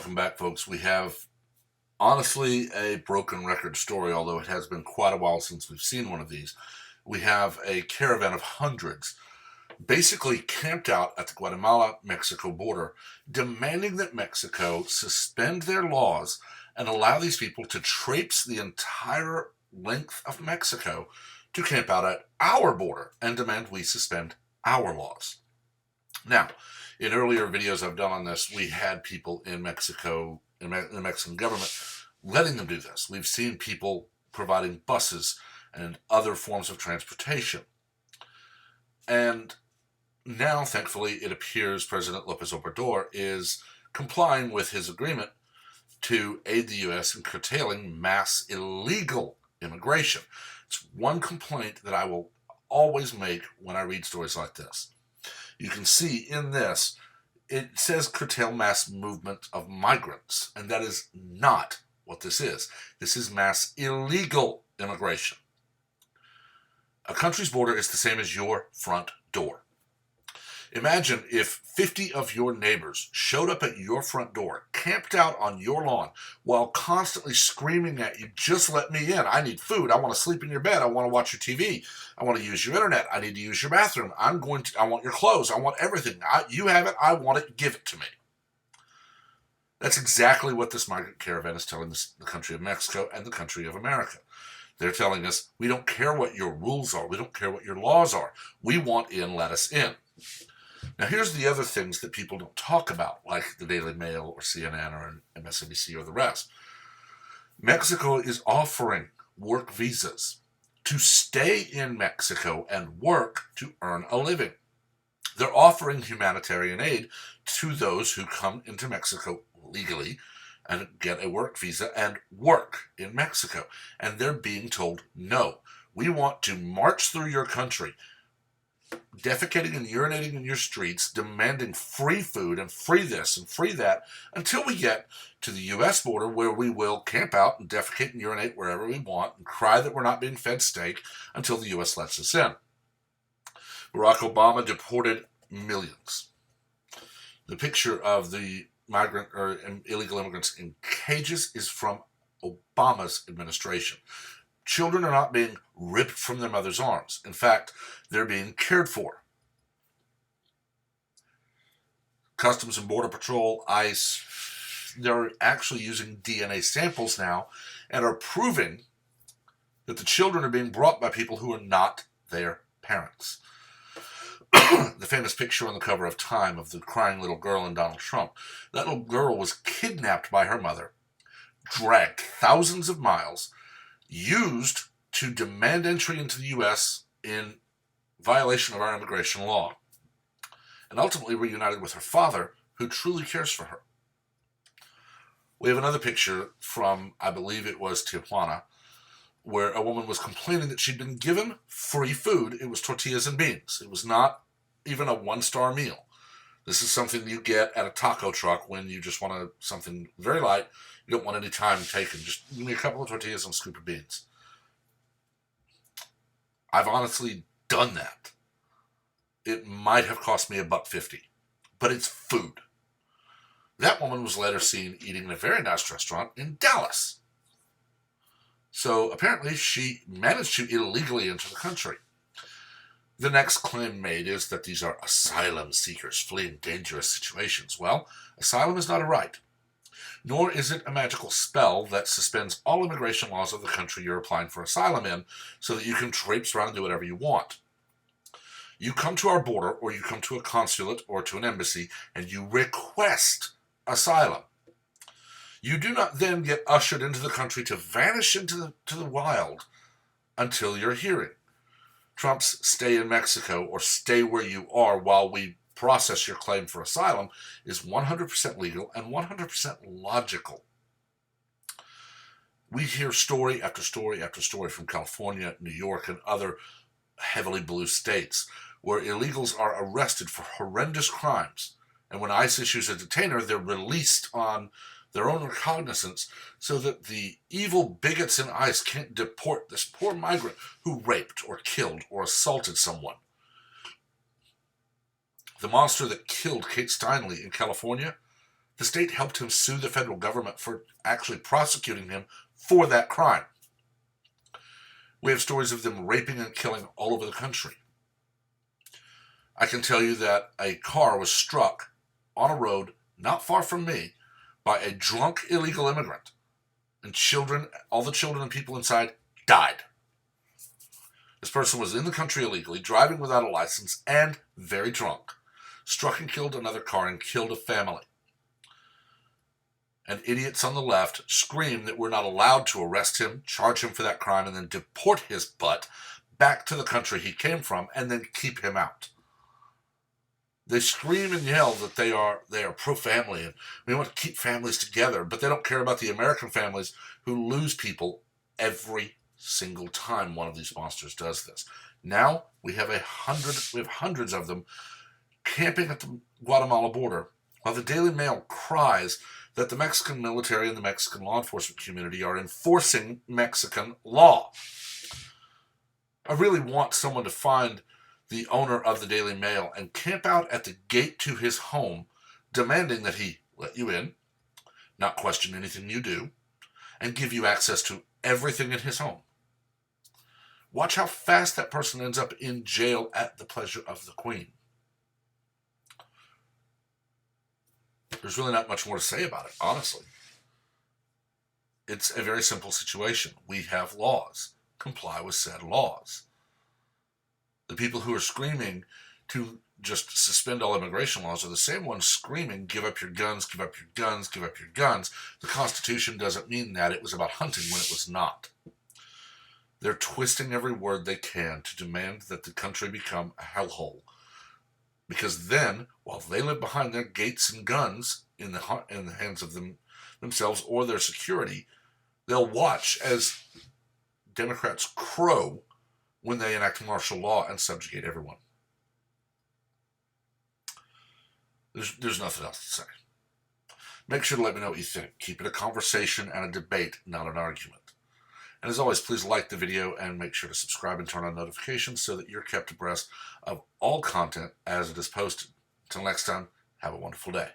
Welcome back, folks. We have honestly a broken record story, although it has been quite a while since we've seen one of these. We have a caravan of hundreds basically camped out at the Guatemala-Mexico border, demanding that Mexico suspend their laws and allow these people to traipse the entire length of Mexico to camp out at our border and demand we suspend our laws. Now, in earlier videos I've done on this, we had people in Mexico, in the Mexican government, letting them do this. We've seen people providing buses and other forms of transportation. And now, thankfully, it appears President López Obrador is complying with his agreement to aid the U.S. in curtailing mass illegal immigration. It's one complaint that I will always make when I read stories like this. You can see in this, it says curtail mass movement of migrants, and that is not what this is. This is mass illegal immigration. A country's border is the same as your front door. Imagine if 50 of your neighbors showed up at your front door, camped out on your lawn, while constantly screaming at you, just let me in. I need food. I want to sleep in your bed. I want to watch your TV. I want to use your internet. I need to use your bathroom. I want your clothes. I want everything. You have it. I want it. Give it to me. That's exactly what this migrant caravan is telling the country of Mexico and the country of America. They're telling us, we don't care what your rules are. We don't care what your laws are. We want in, let us in. Now, here's the other things that people don't talk about, like the Daily Mail or CNN or MSNBC or the rest. Mexico is offering work visas to stay in Mexico and work to earn a living. They're offering humanitarian aid to those who come into Mexico legally and get a work visa and work in Mexico. And they're being told, no, we want to march through your country, defecating and urinating in your streets, demanding free food and free this and free that, until we get to the U.S. border, where we will camp out and defecate and urinate wherever we want and cry that we're not being fed steak until the U.S. lets us in. Barack Obama deported millions. The picture of the migrant or illegal immigrants in cages is from Obama's administration. Children are not being ripped from their mother's arms. In fact, they're being cared for. Customs and Border Patrol, ICE, they're actually using DNA samples now and are proving that the children are being brought by people who are not their parents. The famous picture on the cover of Time of the crying little girl and Donald Trump. That little girl was kidnapped by her mother, dragged thousands of miles, used to demand entry into the U.S. in violation of our immigration law, and ultimately reunited with her father, who truly cares for her. We have another picture from, I believe it was Tijuana, where a woman was complaining that she'd been given free food. It was tortillas and beans. It was not even a one-star meal. This is something you get at a taco truck when you just want something very light. You don't want any time taken. Just give me a couple of tortillas and a scoop of beans. I've honestly done that. It might have cost me $1.50, but it's food. That woman was later seen eating in a very nice restaurant in Dallas. So apparently she managed to illegally enter the country. The next claim made is that these are asylum seekers fleeing dangerous situations. Well, asylum is not a right, nor is it a magical spell that suspends all immigration laws of the country you're applying for asylum in so that you can traipse around and do whatever you want. You come to our border, or you come to a consulate or to an embassy, and you request asylum. You do not then get ushered into the country to vanish into the wild until your hearing. Trump's stay in Mexico, or stay where you are while we process your claim for asylum, is 100% legal and 100% logical. We hear story after story after story from California, New York, and other heavily blue states where illegals are arrested for horrendous crimes, and when ICE issues a detainer, they're released on their own recognizance so that the evil bigots in ICE can't deport this poor migrant who raped or killed or assaulted someone. The monster that killed Kate Steinle in California, the state helped him sue the federal government for actually prosecuting him for that crime. We have stories of them raping and killing all over the country. I can tell you that a car was struck on a road not far from me by a drunk illegal immigrant, and children, all the children and people inside, died. This person was in the country illegally, driving without a license, and very drunk. Struck and killed another car and killed a family. And idiots on the left scream that we're not allowed to arrest him, charge him for that crime, and then deport his butt back to the country he came from, and then keep him out. They scream and yell that they are pro-family and we want to keep families together, but they don't care about the American families who lose people every single time one of these monsters does this. Now we have hundreds of them camping at the Guatemala border while the Daily Mail cries that the Mexican military and the Mexican law enforcement community are enforcing Mexican law. I really want someone to find the owner of the Daily Mail and camp out at the gate to his home, demanding that he let you in, not question anything you do, and give you access to everything in his home. Watch how fast that person ends up in jail at the pleasure of the Queen. There's really not much more to say about it, honestly. It's a very simple situation. We have laws. Comply with said laws. The people who are screaming to just suspend all immigration laws are the same ones screaming, give up your guns, give up your guns, give up your guns. The Constitution doesn't mean that. It was about hunting when it was not. They're twisting every word they can to demand that the country become a hellhole. Because then, while they live behind their gates and guns in the hands of themselves or their security, they'll watch as Democrats crow when they enact martial law and subjugate everyone. There's nothing else to say. Make sure to let me know what you think. Keep it a conversation and a debate, not an argument. And as always, please like the video and make sure to subscribe and turn on notifications so that you're kept abreast of all content as it is posted. Until next time, have a wonderful day.